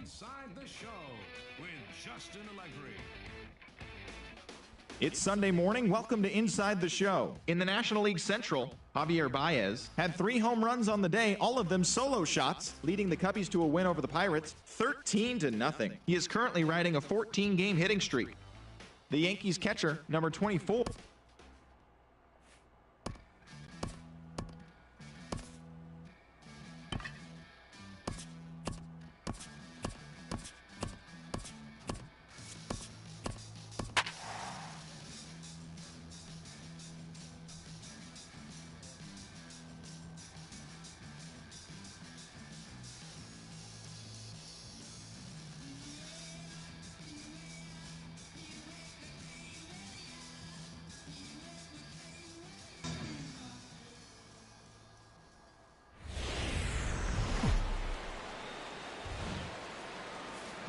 Inside the Show with Justin Allegri. It's Sunday morning. Welcome to Inside the Show. In the National League Central, Javier Baez had 3 home runs on the day, all of them solo shots, leading the Cubbies to a win over the Pirates, 13-0. He is currently riding a 14-game hitting streak. The Yankees catcher, number 24.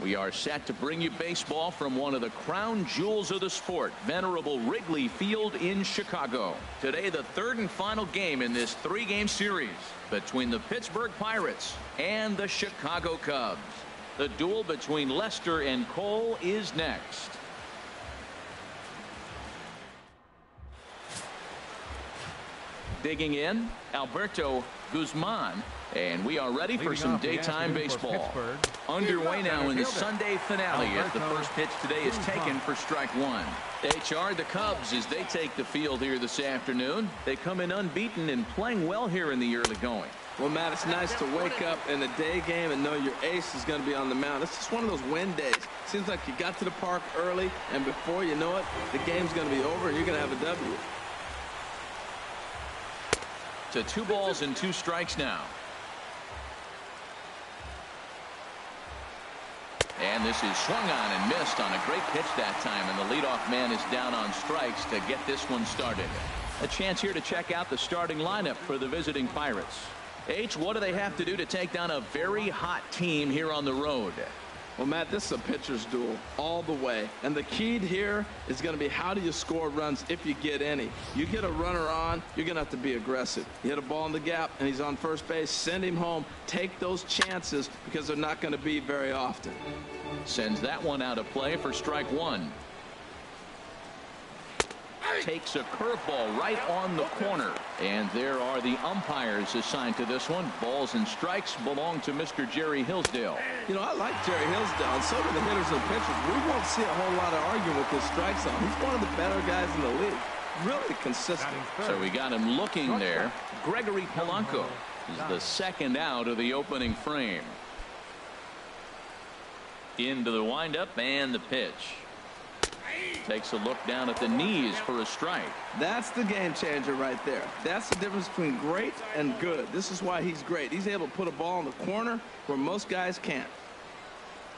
We are set to bring you baseball from one of the crown jewels of the sport, venerable Wrigley Field in Chicago. Today, the third and final game in this 3-game series between the Pittsburgh Pirates and the Chicago Cubs. The duel between Lester and Cole is next. Digging in, Alberto Guzman. And we are ready for some daytime baseball. Underway now in the Sunday finale as the first pitch today is taken for strike one. HR, the Cubs, as they take the field here this afternoon. They come in unbeaten and playing well here in the early going. Well, Matt, it's nice to wake up in the day game and know your ace is going to be on the mound. It's just one of those win days. Seems like you got to the park early, and before you know it, the game's going to be over and you're going to have a W. To 2 balls and 2 strikes now. And this is swung on and missed on a great pitch that time, and the leadoff man is down on strikes to get this one started. A chance here to check out the starting lineup for the visiting Pirates. H, what do they have to do to take down a very hot team here on the road? Well, Matt, this is a pitcher's duel all the way. And the key here is going to be how do you score runs if you get any. You get a runner on, you're going to have to be aggressive. You hit a ball in the gap, and he's on first base. Send him home. Take those chances because they're not going to be very often. Sends that one out of play for strike one. Takes a curveball right on the corner. And there are the umpires assigned to this one. Balls and strikes belong to Mr. Jerry Hillsdale. You know, I like Jerry Hillsdale, and so do the hitters and pitchers. We won't see a whole lot of arguing with this strike zone. He's one of the better guys in the league. Really consistent. So we got him looking there. Gregory Polanco is the second out of the opening frame. Into the windup and the pitch. Takes a look down at the knees for a strike. That's the game changer right there. That's the difference between great and good. This is why he's great. He's able to put a ball in the corner where most guys can't.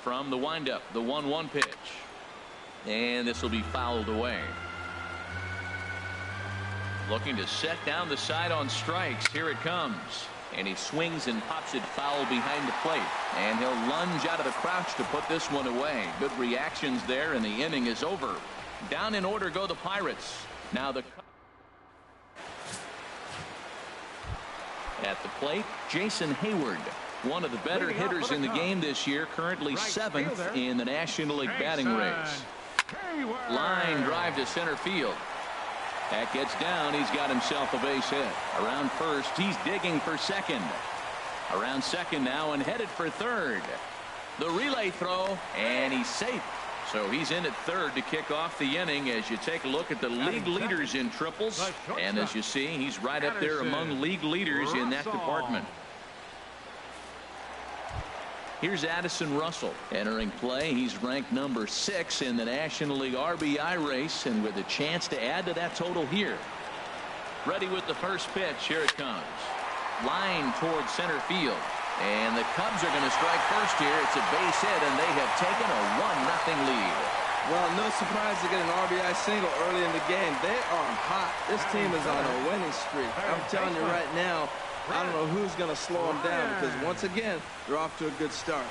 From the windup, the 1-1 pitch. And this will be fouled away. Looking to set down the side on strikes. Here it comes. And he swings and pops it foul behind the plate. And he'll lunge out of the crouch to put this one away. Good reactions there, and the inning is over. Down in order go the Pirates. Now the at the plate, Jason Hayward, one of the better hitters in the game this year, currently 7th in the National League batting race. Line drive to center field. That gets down. He's got himself a base hit. Around first, he's digging for second. Around second now and headed for third. The relay throw, and he's safe. So he's in at third to kick off the inning as you take a look at the league leaders in triples. And as you see, he's right up there among league leaders in that department. Here's Addison Russell entering play. He's ranked number 6 in the National League RBI race, and with a chance to add to that total here. Ready with the first pitch. Here it comes. Line towards center field. And the Cubs are going to strike first here. It's a base hit, and they have taken a 1-0 lead. Well, no surprise to get an RBI single early in the game. They are hot. This team is on a winning streak. I'm telling you right now, I don't know who's going to slow them down because, once again, they're off to a good start.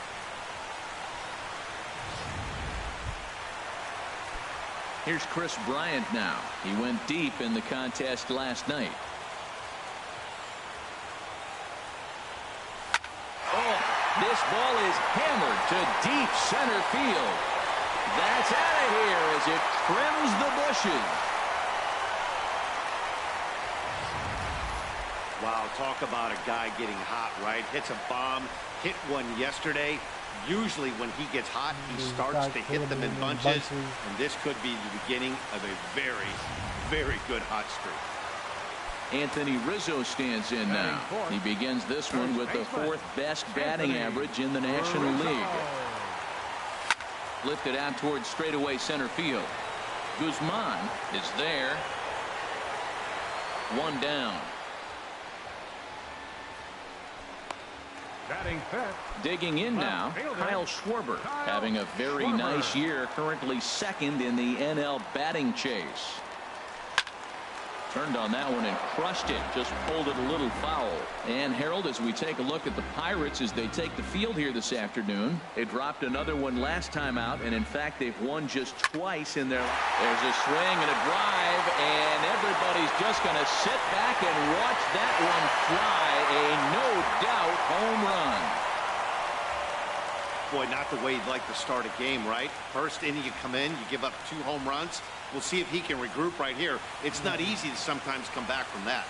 Here's Chris Bryant now. He went deep in the contest last night. This ball is hammered to deep center field. That's out of here as it trims the bushes. Wow, talk about a guy getting hot, right? Hits a bomb, hit one yesterday. Usually when he gets hot, he starts to hit them in bunches, and this could be the beginning of a very, very good hot streak. Anthony Rizzo stands in now. He begins this one with the 4th best batting average in the National League. Lifted out towards straightaway center field. Guzman is there. 1 down. Digging in now, Kyle Schwarber, having a very nice year, currently 2nd in the NL batting chase. Turned on that one and crushed it, just pulled it a little foul. And Harold, as we take a look at the Pirates as they take the field here this afternoon, they dropped another one last time out, and in fact they've won just twice in their. There's a swing and a drive, and everybody's just going to sit back and watch that one fly. A no doubt home run. Boy, not the way you'd like to start a game, right? First inning you come in, you give up 2 home runs. We'll see if he can regroup right here. It's not easy to sometimes come back from that.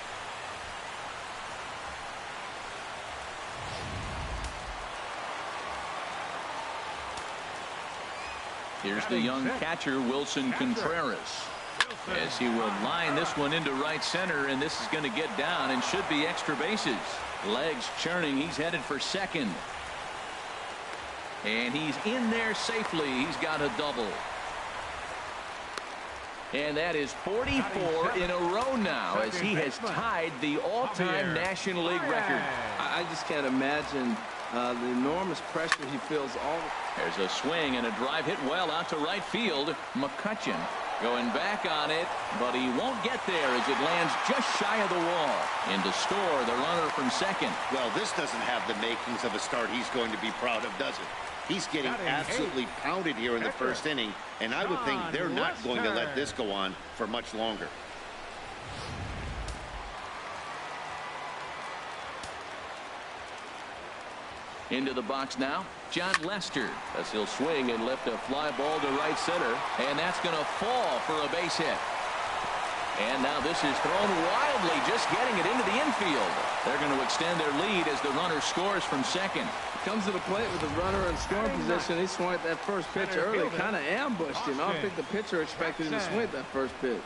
Here's the young catcher, Wilson Contreras, as he will line this one into right center, and this is going to get down and should be extra bases. Legs churning. He's headed for second. And he's in there safely. He's got a double. And that is 44 in a row now as he has tied the all-time National League record. I just can't imagine the enormous pressure he feels. There's a swing and a drive hit well out to right field. McCutchen going back on it, but he won't get there as it lands just shy of the wall. In to score the runner from second. Well, this doesn't have the makings of a start he's going to be proud of, does it? He's getting absolutely pounded here in the first inning, and I would think they're not going to let this go on for much longer. Into the box now, John Lester, as he'll swing and lift a fly ball to right center, and that's going to fall for a base hit. And now this is thrown wildly, just getting it into the infield. They're going to extend their lead as the runner scores from second. Comes to the plate with the runner in scoring position. He swung at that first pitch early, kind of ambushed him. I don't think the pitcher expected him to swing at that first pitch.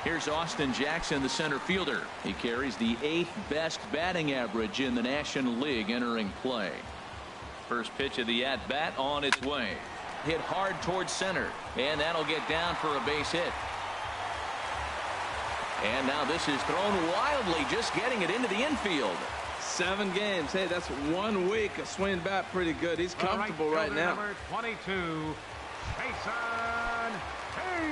Here's Austin Jackson, the center fielder. He carries the 8th best batting average in the National League entering play. First pitch of the at-bat on its way. Hit hard towards center, and that'll get down for a base hit. And now this is thrown wildly, just getting it into the infield. 7 games. Hey, that's 1 week of swinging bat pretty good. He's comfortable right now. Number 22,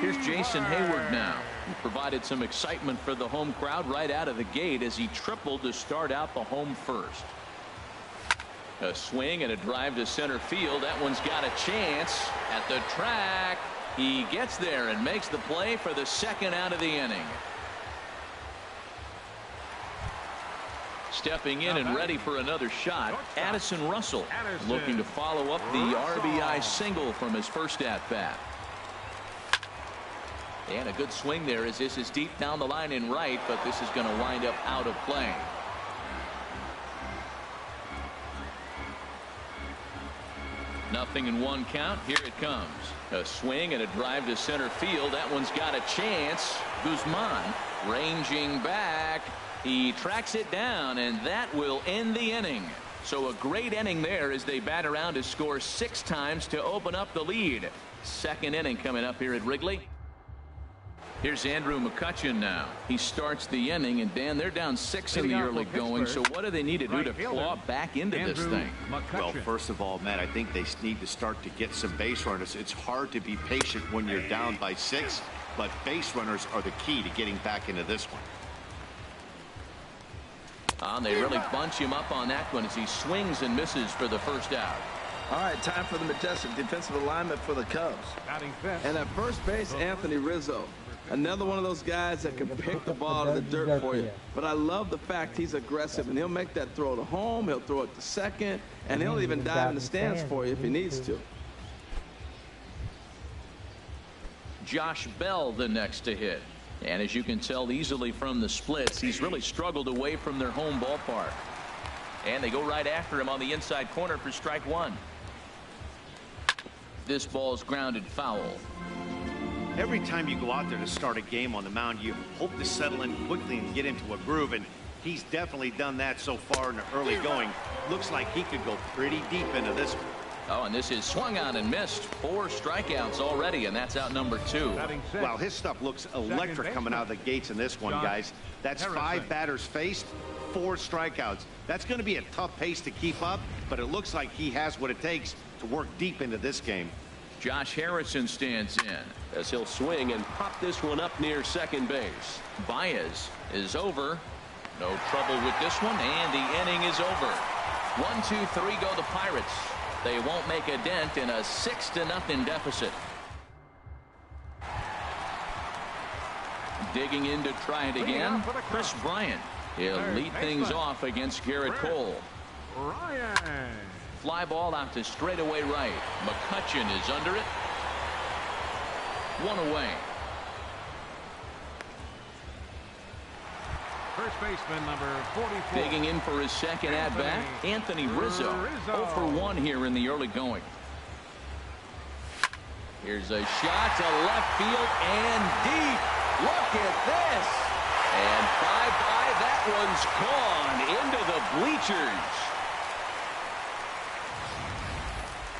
Here's Jason Hayward now. He provided some excitement for the home crowd right out of the gate as he tripled to start out the home first. A swing and a drive to center field. That one's got a chance at the track. He gets there and makes the play for the 2nd out of the inning. Stepping in and ready for another shot, Addison Russell, looking to follow up the RBI single from his first at-bat. And a good swing there as this is deep down the line in right, but this is going to wind up out of play. Nothing in 1 count. Here it comes. A swing and a drive to center field. That one's got a chance. Guzman ranging back. He tracks it down, and that will end the inning. So a great inning there as they bat around to score 6 times to open up the lead. 2nd inning coming up here at Wrigley. Here's Andrew McCutchen now. He starts the inning, and Dan, they're down 6 in the early going, so what do they need to do to claw back into this thing? Well, first of all, Matt, I think they need to start to get some base runners. It's hard to be patient when you're down by 6, but base runners are the key to getting back into this one. They really bunch him up on that one as he swings and misses for the first out. All right, time for the majestic defensive alignment for the Cubs. And at first base, Anthony Rizzo. Another one of those guys that can pick the ball out of the dirt for you. But I love the fact he's aggressive, and he'll make that throw to home, he'll throw it to second, and he'll even dive in the stands for you if he needs to. Josh Bell the next to hit. And as you can tell easily from the splits, he's really struggled away from their home ballpark. And they go right after him on the inside corner for strike one. This ball's grounded foul. Every time you go out there to start a game on the mound, you hope to settle in quickly and get into a groove, and he's definitely done that so far in the early going. Looks like he could go pretty deep into this one. Oh, and this is swung on and missed. 4 strikeouts already, and that's out number 2. Wow, his stuff looks electric coming out of the gates in this one, guys. That's 5 batters faced, 4 strikeouts. That's going to be a tough pace to keep up, but it looks like he has what it takes to work deep into this game. Josh Harrison stands in as he'll swing and pop this one up near second base. Baez is over. No trouble with this one, and the inning is over. 1-2-3 go the Pirates. They won't make a dent in a 6-0 deficit. Digging in to try it again, Chris Bryant. He'll lead things off against Garrett Cole. Fly ball out to straightaway right. McCutchen is under it. 1 away. First baseman number 44. Digging in for his second at-bat, Anthony Rizzo. 0 for 1 here in the early going. Here's a shot to left field and deep. Look at this. And bye-bye, that one's gone into the bleachers.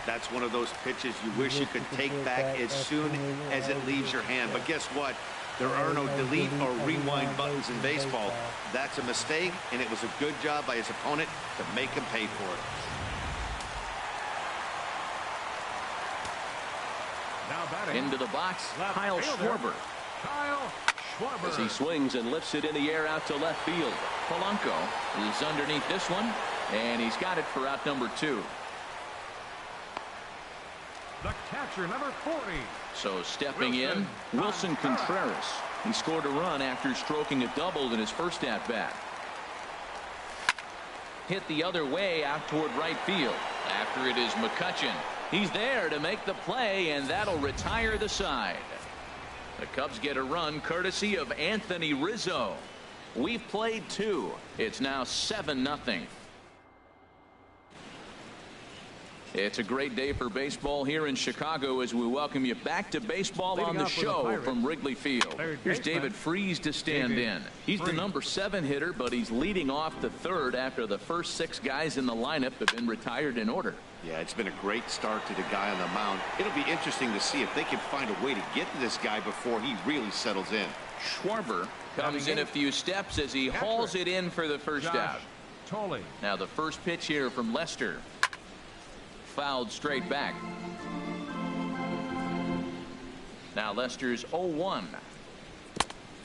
That's one of those pitches you wish you could take back as soon as it leaves your hand. But guess what? There are no delete or rewind buttons in baseball. That's a mistake, and it was a good job by his opponent to make him pay for it. Now batting. Into the box, Kyle Schwarber. As he swings and lifts it in the air out to left field. Polanco is underneath this one, and he's got it for out number 2. The catcher, number 40. So stepping in, Wilson Contreras. He scored a run after stroking a double in his first at-bat. Hit the other way out toward right field. After it is McCutchen. He's there to make the play, and that'll retire the side. The Cubs get a run courtesy of Anthony Rizzo. We've played 2. It's now 7-0. It's a great day for baseball here in Chicago as we welcome you back to baseball on the show from Wrigley Field. Here's David Freese to stand in. He's the number 7 hitter, but he's leading off the 3rd after the first 6 guys in the lineup have been retired in order. Yeah, it's been a great start to the guy on the mound. It'll be interesting to see if they can find a way to get to this guy before he really settles in. Schwarber comes in a few steps as he hauls it in for the first out. Now the first pitch here from Lester. Fouled straight back. Now Lester's 0-1.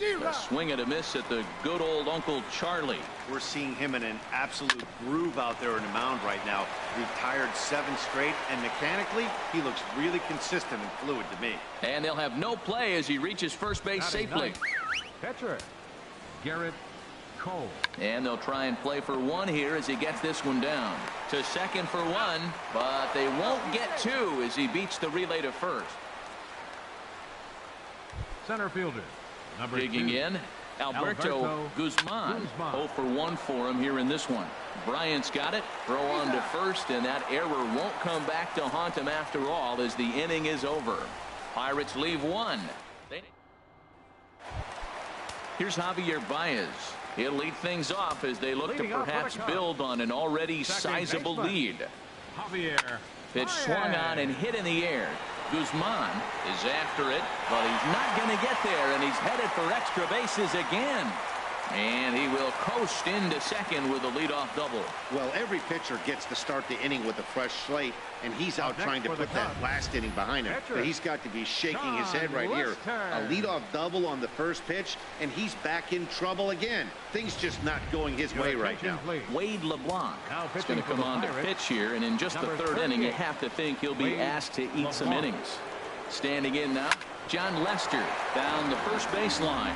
A swing and a miss at the good old Uncle Charlie. We're seeing him in an absolute groove out there on the mound right now. Retired 7 straight, and mechanically, he looks really consistent and fluid to me. And they'll have no play as he reaches first base safely. Catcher, Garrett Cole. And they'll try and play for 1 here as he gets this one down. To second for 1, but they won't get 2 as he beats the relay to first. Center fielder, number Digging 2. in, Alberto Guzman. 0 for 1 for him here in this one. Bryant's got it. Throw on to first, and that error won't come back to haunt him after all as the inning is over. Pirates leave 1. Here's Javier Baez. He'll lead things off as they look to perhaps build on an already sizable lead. Javier. Pitch swung on and hit in the air. Guzman is after it, but he's not going to get there, and he's headed for extra bases again. And he will coast into second with a leadoff double. Well, every pitcher gets to start the inning with a fresh slate, and he's out trying to put that last inning behind him. But he's got to be shaking his head right here. A leadoff double on the first pitch, and he's back in trouble again. Things just not going his way right now. Wade LeBlanc is going to come on to pitch here, and in just the 3rd inning, you have to think he'll be asked to eat some innings. Standing in now, John Lester down the first baseline.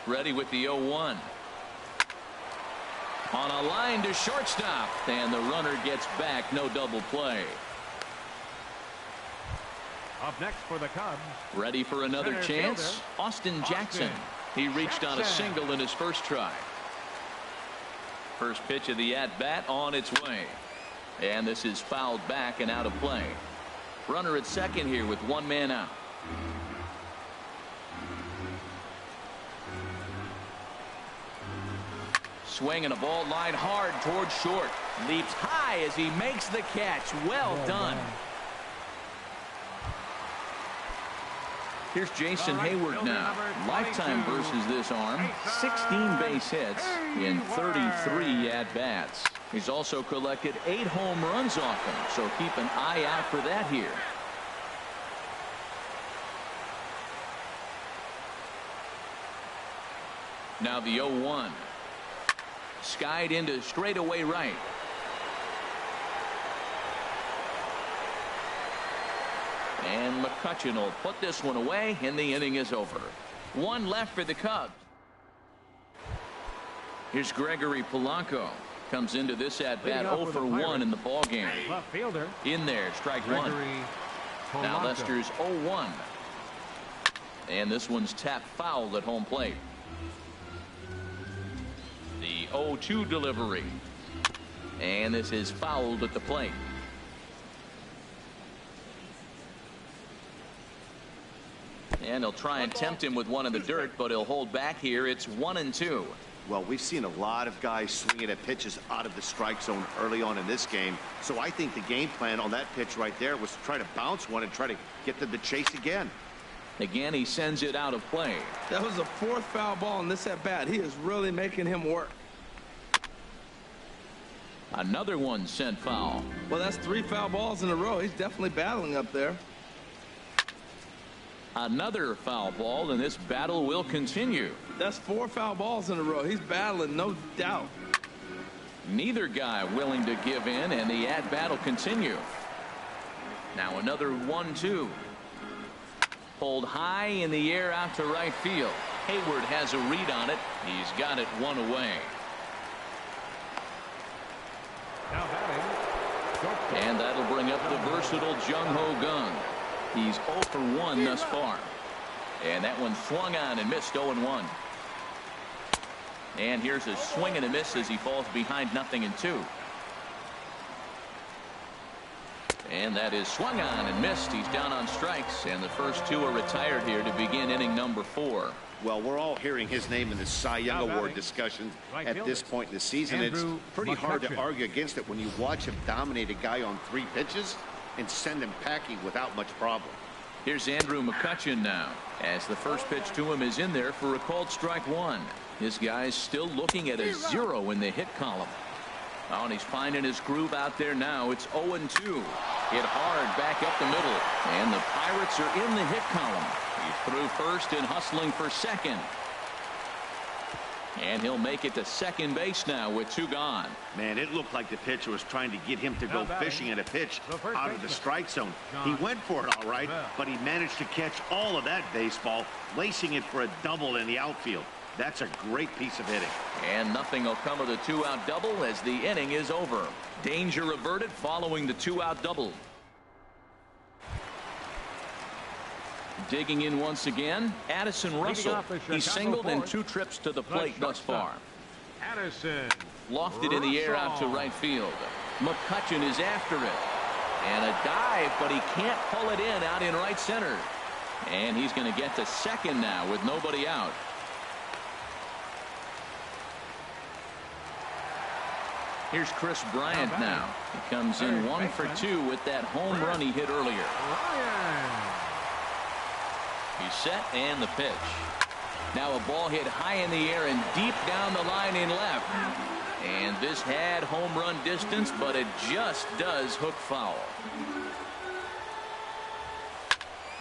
Ready with the 0-1. On a line to shortstop, and the runner gets back. No double play. Up next for the Cubs. Ready for another Center chance. fielder, Austin Jackson. He reached on a single in his first try. First pitch of the at-bat on its way. And this is fouled back and out of play. Runner at second here with one man out. Swing and a ball line hard towards short. Leaps high as he makes the catch. Well done. Here's Jason Hayward now. Lifetime versus this arm. 16 base hits in 33 at-bats. He's also collected 8 home runs off him, so keep an eye out for that here. Now the 0-1. Skied into straightaway right. And McCutchen will put this one away, and the inning is over. One left for the Cubs. Here's Gregory Polanco. Comes into this at-bat 0 for 1 in the ballgame. Left fielder. In there, strike one. Now Lester's 0-1. And this one's tapped foul at home plate. The 0-2 delivery. And this is fouled at the plate. And he'll try and tempt him with one in the dirt, but he'll hold back here. It's 1-2. Well, we've seen a lot of guys swinging at pitches out of the strike zone early on in this game. So I think the game plan on that pitch right there was to try to bounce one and try to get to the chase again. Again, he sends it out of play. That was the 4th foul ball in this at-bat. He is really making him work. Another one sent foul. Well, that's 3 foul balls in a row. He's definitely battling up there. Another foul ball, and this battle will continue. That's 4 foul balls in a row. He's battling, no doubt. Neither guy willing to give in, and the at-bat will continue. Now another 1-2. Pulled high in the air out to right field. Hayward has a read on it. He's got it one away. Now batting. And that'll bring up the versatile Jung-Ho Gung. He's 0 for 1 thus far. And that one swung on and missed 0-1. And here's a swing and a miss as he falls behind 0-2. And that is swung on and missed. He's down on strikes, and the first 2 are retired here to begin inning number 4. Well, we're all hearing his name in the Cy Young Award discussion at this point in the season. It's pretty hard to argue against it when you watch him dominate a guy on 3 pitches and send him packing without much problem. Here's Andrew McCutchen now, as the first pitch to him is in there for a called strike 1. This guy's still looking at a 0 in the hit column. Oh, and he's finding his groove out there now. It's 0-2. Hit hard back up the middle, and the Pirates are in the hit column. He's through first and hustling for second. And he'll make it to second base now with 2 gone. Man, it looked like the pitcher was trying to get him to go fishing at a pitch out of the strike zone. He went for it all right, but he managed to catch all of that baseball, lacing it for a double in the outfield. That's a great piece of hitting. And nothing will come of the 2-out double as the inning is over. Danger averted following the 2-out double. Digging in once again, Addison Russell. He's singled in 2 trips to the plate thus far. Addison. Lofted in the air out to right field. McCutchen is after it. And a dive, but he can't pull it in out in right center. And he's going to get to second now with nobody out. Here's Chris Bryant now. He comes in 1 for 2 with that home run he hit earlier. He's set and the pitch. Now a ball hit high in the air and deep down the line in left. And this had home run distance, but it just does hook foul.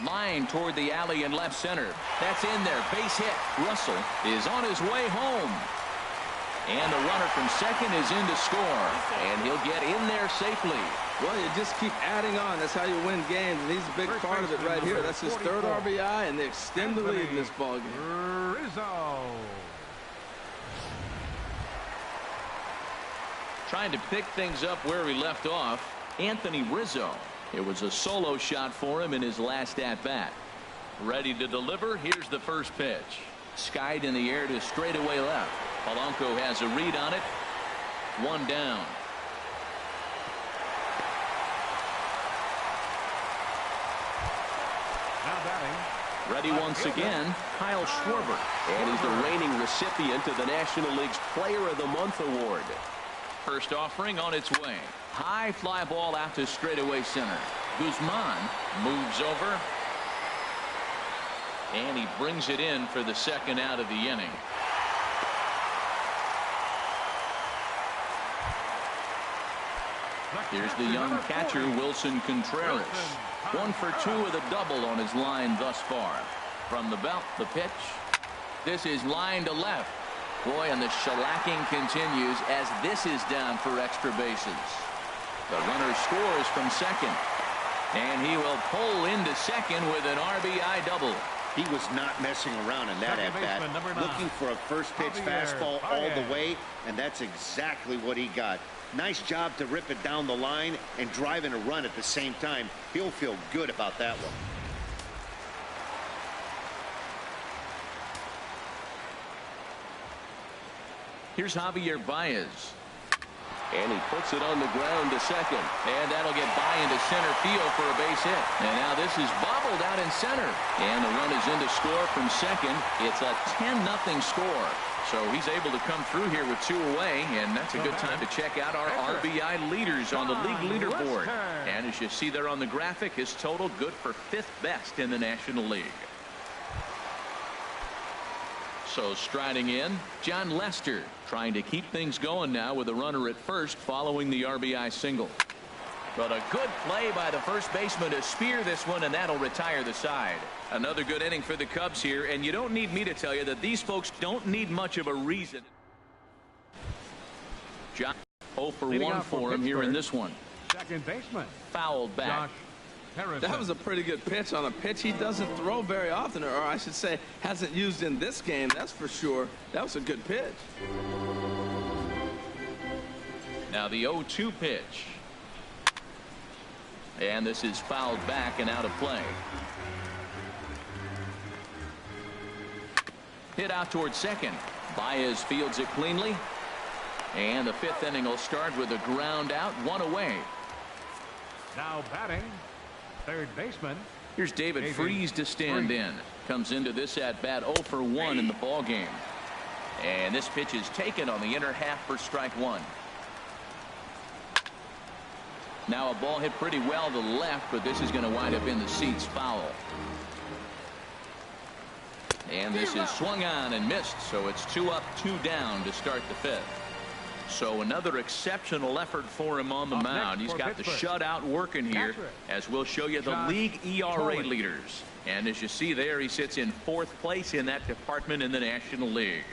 Line toward the alley in left center. That's in there. Base hit. Russell is on his way home. And the runner from second is in to score. And he'll get in there safely. Well, you just keep adding on. That's how you win games. And he's a big part of it right here. That's his third RBI, and they extend the lead in this ballgame. Trying to pick things up where he left off, Anthony Rizzo. It was a solo shot for him in his last at-bat. Ready to deliver. Here's the first pitch. Skied in the air to straightaway left. Polanco has a read on it. One down. Now batting. Ready once again, Kyle Schwarber. And he's the reigning recipient of the National League's Player of the Month award. First offering on its way. High fly ball out to straightaway center. Guzman moves over. And he brings it in for the second out of the inning. Here's the young catcher, Wilson Contreras. 1 for 2 with a double on his line thus far. From the belt, the pitch. This is line to left. Boy, and the shellacking continues as this is down for extra bases. The runner scores from second. And he will pull into second with an RBI double. He was not messing around in that at-bat, looking for a first-pitch fastball all the way, and that's exactly what he got. Nice job to rip it down the line and drive in a run at the same time. He'll feel good about that one. Here's Javier Baez. And he puts it on the ground to second. And that'll get by into center field for a base hit. And now this is bobbled out in center. And the run is in to score from second. It's a 10-0 score. So he's able to come through here with 2 away. And that's a good time to check out our RBI leaders on the league leaderboard. And as you see there on the graphic, his total good for 5th best in the National League. So striding in, John Lester, trying to keep things going now with a runner at first following the RBI single. But a good play by the first baseman to spear this one, and that'll retire the side. Another good inning for the Cubs here, and you don't need me to tell you that these folks don't need much of a reason. John 0 for 1 for him here in this one. Second baseman. Fouled back. That was a pretty good pitch on a pitch he doesn't throw very often, or I should say hasn't used in this game, that's for sure. That was a good pitch. Now the 0-2 pitch. And this is fouled back and out of play. Hit out towards second. Baez fields it cleanly. And the 5th inning will start with a ground out, 1 away. Now batting, third baseman. Here's David Freese to stand in. Comes into this at bat 0 for 1 in the ball game. And this pitch is taken on the inner half for strike 1. Now a ball hit pretty well to the left, but this is going to wind up in the seats, foul. And this is swung on and missed, so it's 2 up, 2 down to start the 5th. So another exceptional effort for him on the mound. He's got the shutout working here, as we'll show you the league ERA leaders. And as you see there, he sits in 4th place in that department in the National League.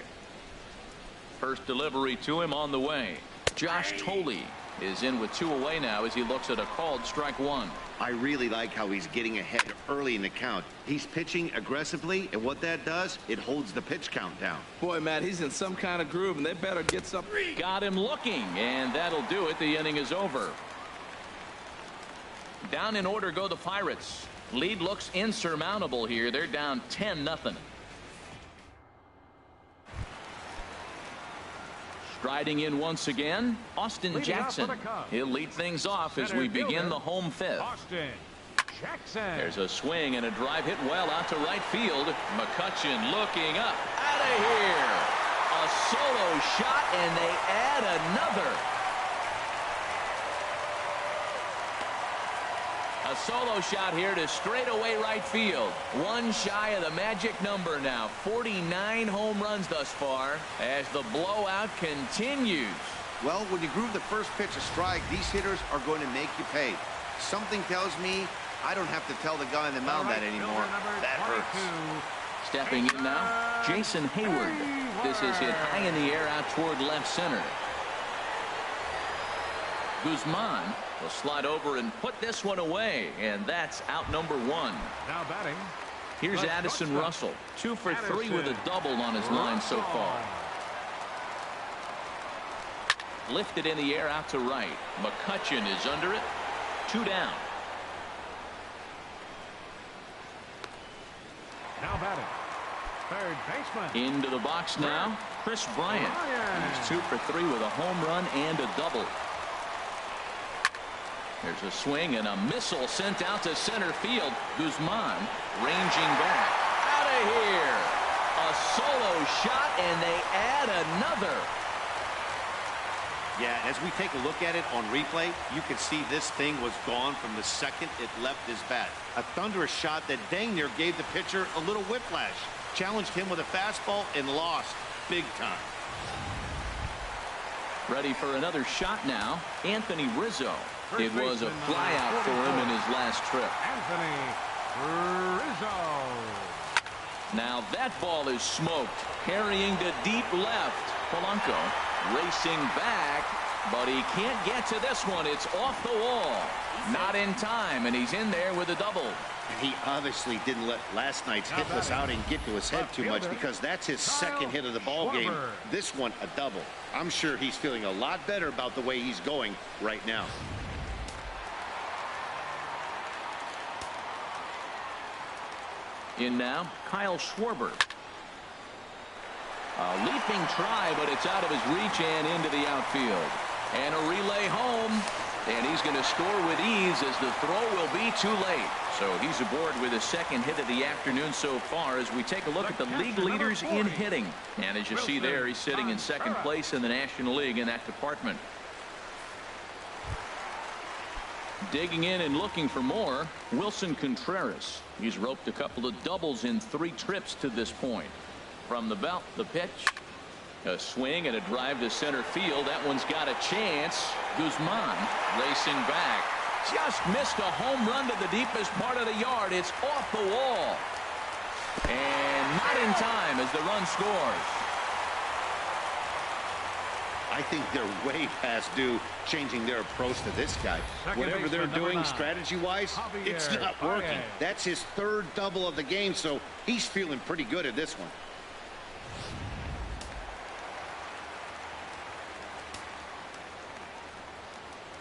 First delivery to him on the way. Josh Thole is in with 2 away now as he looks at a called strike 1. I really like how he's getting ahead early in the count. He's pitching aggressively, and what that does, it holds the pitch count down. Boy, Matt, he's in some kind of groove, and they better get some. Got him looking, and that'll do it. The inning is over. Down in order go the Pirates. Lead looks insurmountable here. They're down 10-0. Striding in once again, Austin Jackson. He'll lead things off as we begin the home 5th. Austin Jackson. There's a swing and a drive hit well out to right field. McCutchen looking up. Out of here. A solo shot, and they add another. A solo shot here to straightaway right field. 1 shy of the magic number now. 49 home runs thus far as the blowout continues. Well, when you groove the first pitch a strike, these hitters are going to make you pay. Something tells me I don't have to tell the guy on the mound that anymore. That hurts. Stepping in now, Jason Hayward. This is hit high in the air out toward left center. Guzman will slide over and put this one away, and that's out number one. Now batting. Here's Addison Russell, 2 for 3 with a double on his line so far. Lifted in the air out to right. McCutchen is under it. 2 down. Now batting. Third baseman. Into the box now, Chris Bryant. He's 2 for 3 with a home run and a double. There's a swing and a missile sent out to center field. Guzman ranging back. Out of here. A solo shot, and they add another. Yeah, as we take a look at it on replay, you can see this thing was gone from the second it left his bat. A thunderous shot that dang near gave the pitcher a little whiplash. Challenged him with a fastball and lost big time. Ready for another shot now, Anthony Rizzo. It was a flyout for him in his last trip. Anthony Rizzo. Now that ball is smoked, carrying to deep left. Polanco racing back, but he can't get to this one. It's off the wall. Not in time, and he's in there with a double. And he obviously didn't let last night's hitless outing get to his head too much, because that's his second hit of the ball game. This one a double. I'm sure he's feeling a lot better about the way he's going right now. In now, Kyle Schwarber. A leaping try, but it's out of his reach and into the outfield. And a relay home. And he's going to score with ease, as the throw will be too late. So he's aboard with his second hit of the afternoon so far, as we take a look at the league leaders in hitting. And as you see there, he's sitting in second place in the National League in that department. Digging in and looking for more, Wilson Contreras. He's roped a couple of doubles in 3 trips to this point. From the belt, the pitch. A swing and a drive to center field. That one's got a chance. Guzman racing back. Just missed a home run to the deepest part of the yard. It's off the wall. And not in time as the run scores. I think they're way past due changing their approach to this guy. Whatever they're doing strategy-wise, it's not working. That's his 3rd double of the game, so he's feeling pretty good at this one.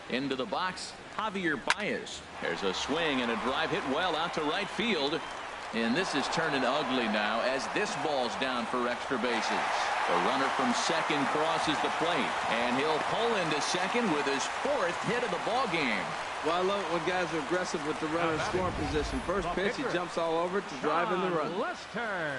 Into the box, Javier Baez. There's a swing and a drive hit well out to right field. And this is turning ugly now, as this ball's down for extra bases. The runner from second crosses the plate, and he'll pull into second with his 4th hit of the ball game. Well, I love it when guys are aggressive with the runner in scoring position. First pitch, he jumps all over to drive in the run. Lester.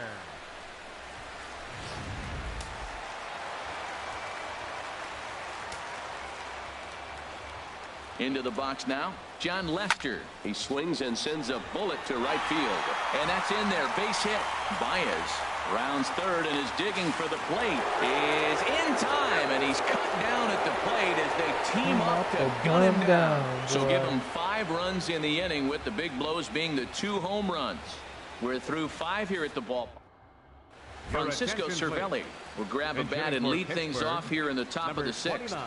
Into the box now, John Lester. He swings and sends a bullet to right field. And that's in there. Base hit. Baez rounds third and is digging for the plate. Is in time, and he's cut down at the plate as they team up to gun him down. So give him 5 runs in the inning, with the big blows being the 2 home runs. We're through 5 here at the ballpark. Francisco Cervelli will grab a bat and lead things off here in the top of the 6th.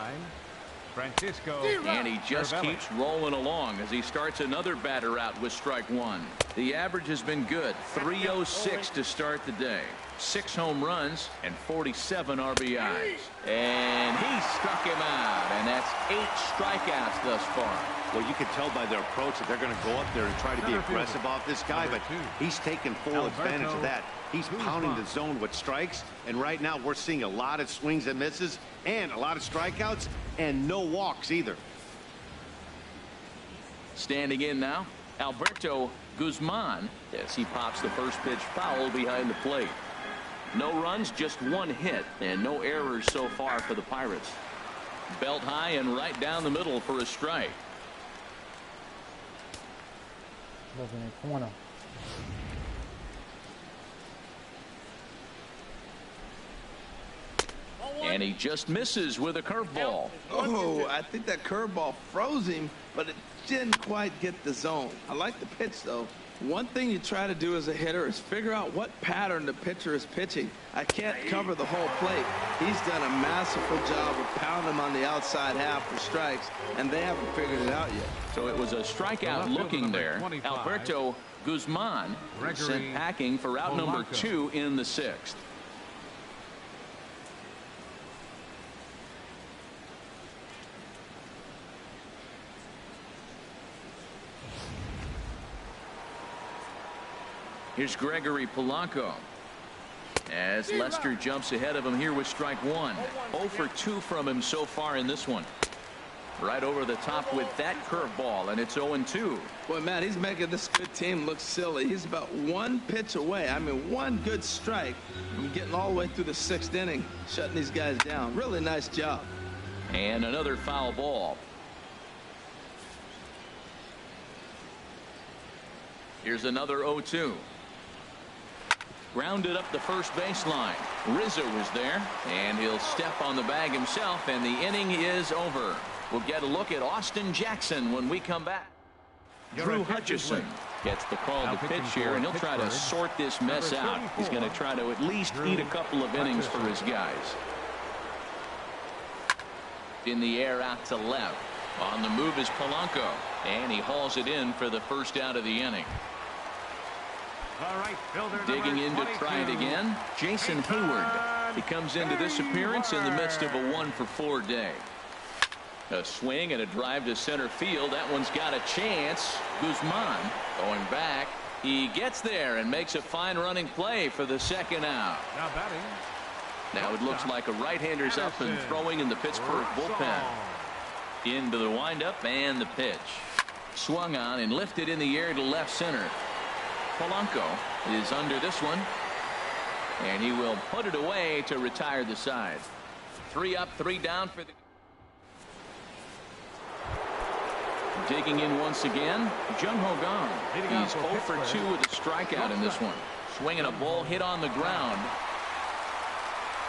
Francisco. And he just keeps rolling along as he starts another batter out with strike 1. The average has been good. 306 to start the day. 6 home runs and 47 RBIs. And he struck him out. And that's 8 strikeouts thus far. Well, you can tell by their approach that they're going to go up there and try to be aggressive off this guy, but he's taking full advantage of that. He's pounding the zone with strikes, and right now we're seeing a lot of swings and misses and a lot of strikeouts and no walks either. Standing in now, Alberto Guzman, as he pops the first pitch foul behind the plate. No runs, just 1 hit, and no errors so far for the Pirates. Belt high and right down the middle for a strike. And he just misses with a curveball. Oh, I think that curveball froze him, but it didn't quite get the zone. I like the pitch, though. One thing you try to do as a hitter is figure out what pattern the pitcher is pitching. I can't cover the whole plate. He's done a masterful job of pounding him on the outside half for strikes, and they haven't figured it out yet. So it was a strikeout looking there. Alberto Guzman sent packing for out number 2 in the 6th. Here's Gregory Polanco as Lester jumps ahead of him here with strike 1. 0 for 2 from him so far in this one. Right over the top with that curveball, and it's 0-2. Boy, Matt, he's making this good team look silly. He's about one pitch away. I mean, one good strike from getting all the way through the 6th inning, shutting these guys down. Really nice job. And another foul ball. Here's another 0-2. Grounded up the first baseline. Rizzo was there, and he'll step on the bag himself, and the inning is over. We'll get a look at Austin Jackson when we come back. Drew Hutchison gets the call to pitch here, and he'll try to sort this mess out. He's going to try to at least eat a couple of innings for his guys. In the air out to left. On the move is Polanco, and he hauls it in for the first out of the inning. Digging in to try it again, Jason Hayward. He comes into this appearance in the midst of a 1-for-4 day. A swing and a drive to center field. That one's got a chance. Guzman going back. He gets there and makes a fine running play for the second out. Now batting. Now it looks like a right-hander's up and throwing in the Pittsburgh bullpen. Into the windup and the pitch. Swung on and lifted in the air to left center. Polanco is under this one, and he will put it away to retire the side. 3 up, 3 down for the. Digging in once again, Jung Ho Kang. He's 0 for 2 with a strikeout in this one. Swinging a ball hit on the ground,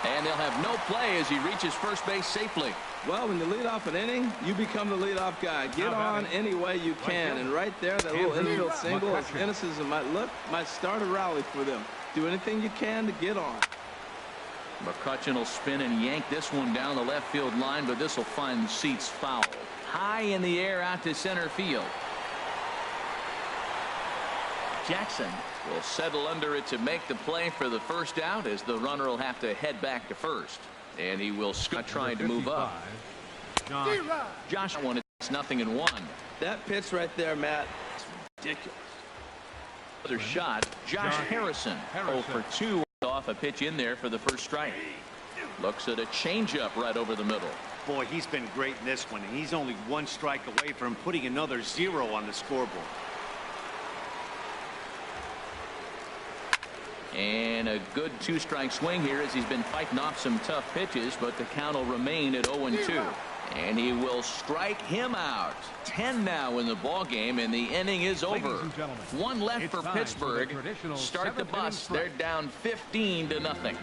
and they'll have no play as he reaches first base safely. Well, when you lead off an inning, you become the leadoff guy. Get on any way you can. And right there, that little infield single, as innocent as it might look, might start a rally for them. Do anything you can to get on. McCutchen will spin and yank this one down the left field line, but this will find the seats foul. High in the air out to center field. Jackson will settle under it to make the play for the first out, as the runner will have to head back to first. And he will trying to move up. Josh won it. It's 0-1. That pitch right there, Matt, is ridiculous. Another shot. Josh Harrison 0 for 2 off a pitch in there for the first strike. Looks at a changeup right over the middle. Boy, he's been great in this one, and he's only 1 strike away from putting another 0 on the scoreboard. And a good 2-strike swing here as he's been fighting off some tough pitches, but the count will remain at 0-2. And he will strike him out. 10 now in the ball game, and the inning is over. 1 left for Pittsburgh. Start the bus. They're down 15-0.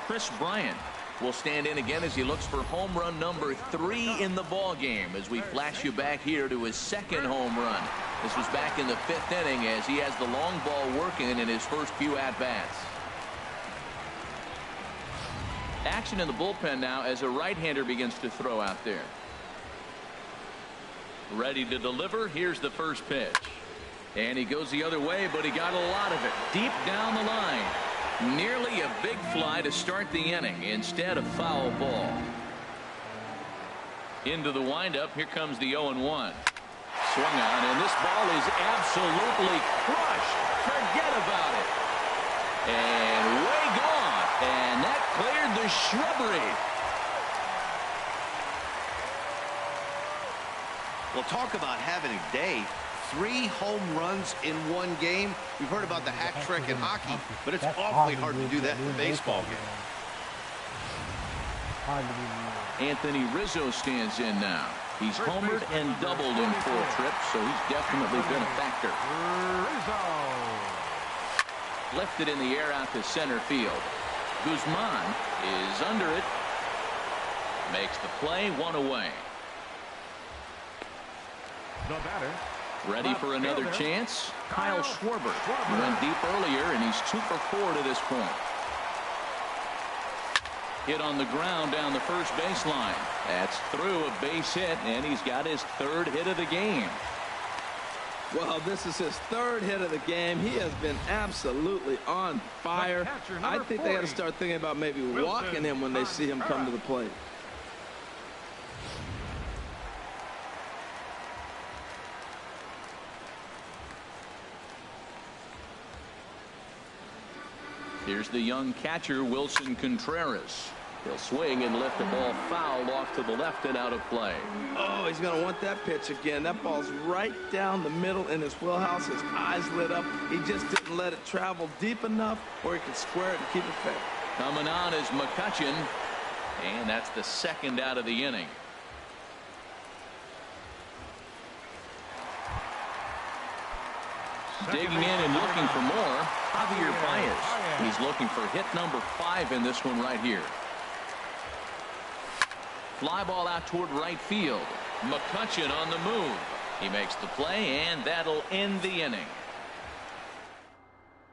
Chris Bryant will stand in again as he looks for home run number 3 in the ball game, as we flash you back here to his 2nd home run. This was back in the 5th inning as he has the long ball working in his first few at-bats. Action in the bullpen now as a right-hander begins to throw out there. Ready to deliver. Here's the first pitch. And he goes the other way, but he got a lot of it deep down the line. Nearly a big fly to start the inning instead of foul ball. Into the windup. Here comes the 0-1. Swung on, and this ball is absolutely crushed. Forget about it. And way gone. And that cleared the shrubbery. Well, talk about having a day. 3 home runs in 1 game. We've heard about the hat trick in hockey, but it's awfully hard to do that in a baseball game. Anthony Rizzo stands in now. He's homered and doubled in 4 trips, so he's definitely been a factor. Lifted in the air out to center field. Guzman is under it. Makes the play, 1 away. The batter. Ready for another chance. Kyle Schwarber. He went deep earlier, and he's 2 for 4 to this point. Hit on the ground down the first baseline. That's through a base hit, and he's got his 3rd hit of the game. Well, this is his 3rd hit of the game. He has been absolutely on fire. I think they got to start thinking about maybe walking him when they see him come to the plate. Here's the young catcher, Wilson Contreras. He'll swing and lift the ball foul off to the left and out of play. Oh, he's going to want that pitch again. That ball's right down the middle in his wheelhouse. His eyes lit up. He just didn't let it travel deep enough where he could square it and keep it fair. Coming on is McCutchen, and that's the 2nd out of the inning. Digging in and looking for more, Javier Baez. He's looking for hit number 5 in this one right here. Fly ball out toward right field. McCutchen on the move. He makes the play, and that'll end the inning.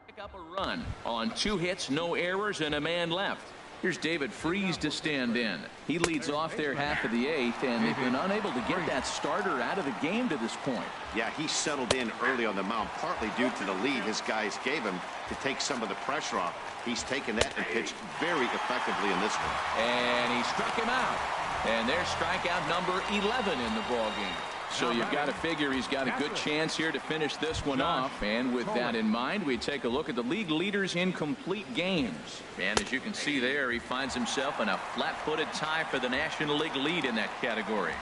Pick up a run on 2 hits, no errors, and a man left. Here's David Freese to stand in. He leads off their half of the 8th, and they've been unable to get that starter out of the game to this point. Yeah, he settled in early on the mound, partly due to the lead his guys gave him to take some of the pressure off. He's taken that and pitched very effectively in this one. And he struck him out. And there's strikeout number 11 in the ballgame. So you've got to figure he's got a good chance here to finish this one off. And with that in mind, we take a look at the league leaders in complete games. And as you can see there, he finds himself in a flat-footed tie for the National League lead in that category.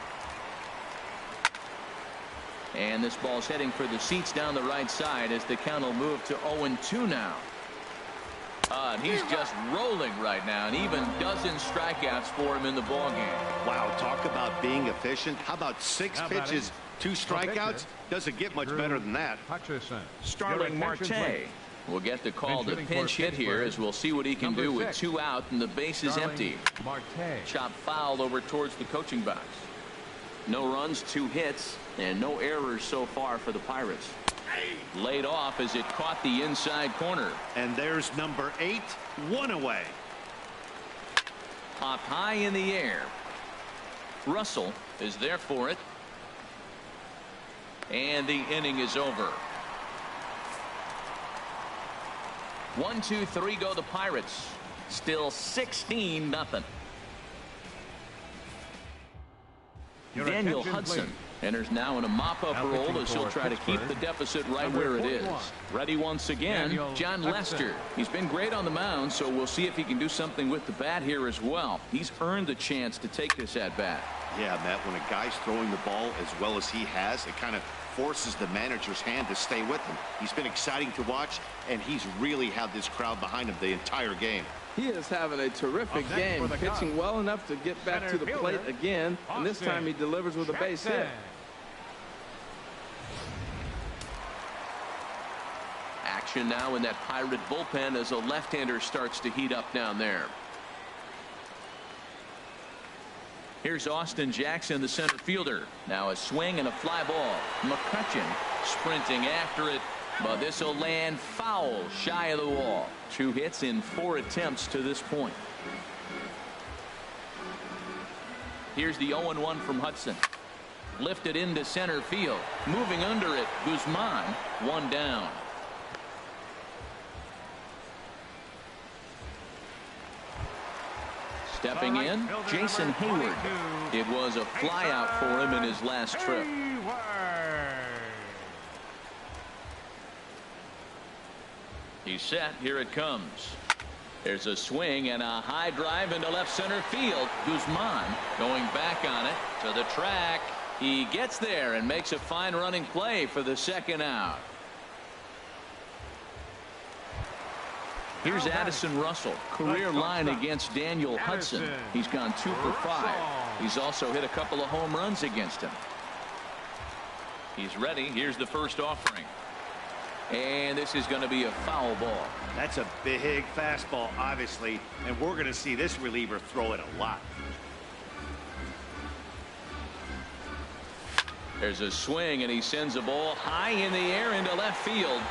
And this ball's heading for the seats down the right side as the count will move to 0-2 now. And he's just rolling right now, and even dozens strikeouts for him in the ballgame. Wow, talk about being efficient. How about 6 pitches, 2 strikeouts? Doesn't get much better than that. Starling Marte will get the call to pinch hit here, as we'll see what he can do with 2 out and the base is empty. Chop foul over towards the coaching box. No runs, 2 hits, and no errors so far for the Pirates. Laid off as it caught the inside corner. And there's number 8, 1 away. Popped high in the air. Russell is there for it. And the inning is over. 1, 2, 3 go the Pirates. Still 16-0. Daniel Hudson enters now in a mop-up role as he'll try to keep the deficit right where it is. Ready once again, John Lester. He's been great on the mound, so we'll see if he can do something with the bat here as well. He's earned the chance to take this at-bat. Yeah, Matt, when a guy's throwing the ball as well as he has, it kind of forces the manager's hand to stay with him. He's been exciting to watch, and he's really had this crowd behind him the entire game. He is having a terrific game, pitching well enough to get back to the plate again, and this time he delivers with a base hit. Action now in that Pirate bullpen as a left-hander starts to heat up down there. Here's Austin Jackson, the center fielder. Now a swing and a fly ball. McCutchen sprinting after it, but this will land foul shy of the wall. 2 hits in 4 attempts to this point. Here's the 0-1 from Hudson. Lifted into center field. Moving under it, Guzman. 1 down. Stepping in, Jason Hayward. It was a fly out for him in his last trip. He's set. Here it comes. There's a swing and a high drive into left center field. Guzman going back on it to the track. He gets there and makes a fine running play for the 2nd out. Here's Addison Russell. Career line against Daniel Hudson. He's gone 2 for 5. He's also hit a couple of home runs against him. He's ready. Here's the first offering. And this is going to be a foul ball. That's a big fastball, obviously, and we're going to see this reliever throw it a lot. There's a swing, and he sends a ball high in the air into left field.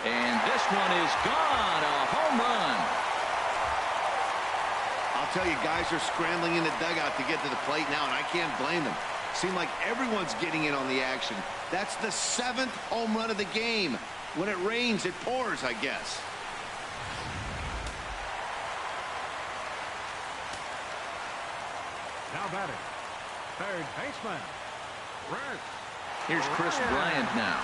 And this one is gone. A home run. I'll tell you, guys are scrambling in the dugout to get to the plate now, and I can't blame them. Seems like everyone's getting in on the action. That's the 7th home run of the game. When it rains, it pours, I guess. Now batting, third baseman, Rick. Here's Chris Bryant now.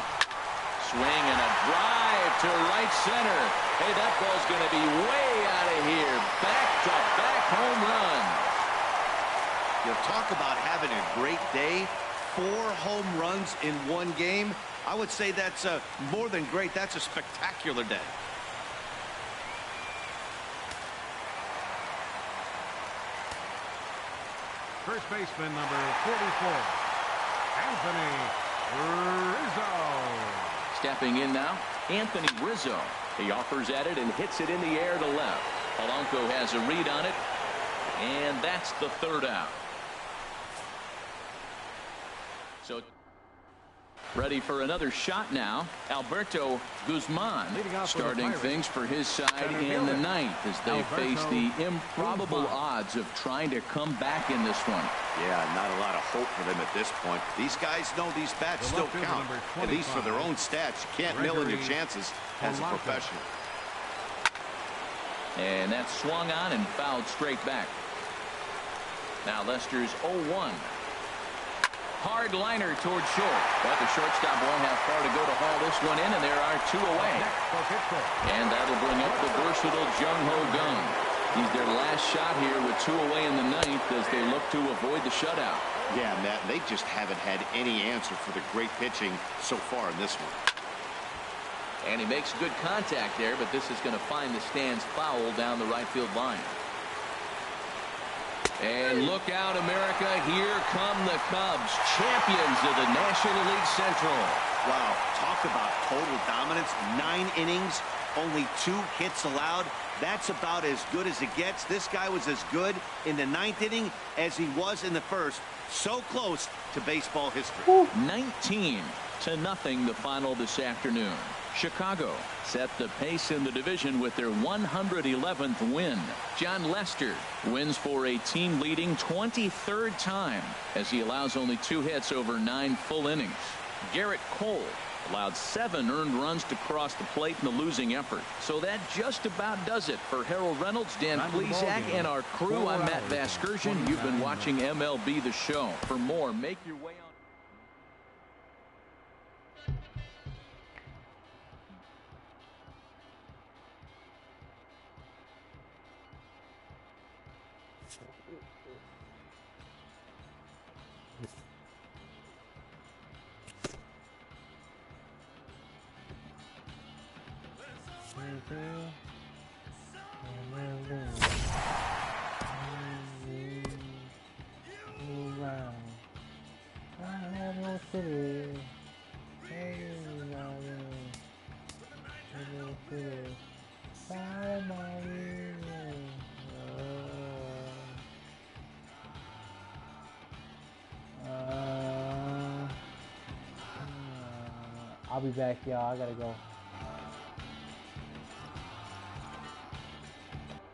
Swing and a drive to right center. Hey, that ball's going to be way out of here. Back-to-back home run. You'll talk about having a great day. 4 home runs in one game. I would say that's more than great. That's a spectacular day. First baseman, number 44, Anthony Rizzo. Stepping in now, Anthony Rizzo. He offers at it and hits it in the air to left. Polanco has a read on it, and that's the 3rd out. So ready for another shot now. Alberto Guzman starting things for his side in the 9th as they face the improbable odds of trying to come back in this one. Yeah, not a lot of hope for them at this point. These guys know these bats still count, at least for their own stats. You can't mill in your chances as a professional. And that's swung on and fouled straight back. Now Lester's 0-1. Hard liner towards short, but the shortstop won't have far to go to haul this one in, and there are 2 away. And that'll bring up the versatile Jung-Ho Kang. He's their last shot here with 2 away in the 9th as they look to avoid the shutout. Yeah, Matt, they just haven't had any answer for the great pitching so far in this one. And he makes good contact there, but this is going to find the stands foul down the right field line. And look out, America. Here come the Cubs, champions of the National League Central. Wow, talk about total dominance. 9 innings, only 2 hits allowed. That's about as good as it gets. This guy was as good in the 9th inning as he was in the 1st. So close to baseball history. 19-0 the final this afternoon. Chicago set the pace in the division with their 111th win. John Lester wins for a team-leading 23rd time as he allows only 2 hits over 9 full innings. Garrett Cole allowed 7 earned runs to cross the plate in the losing effort. So that just about does it for Harold Reynolds, Dan Plesac, and our crew. I'm Matt Vasgersian. You've been watching MLB The Show. For more, make your way on. I'll be back, y'all. I gotta go.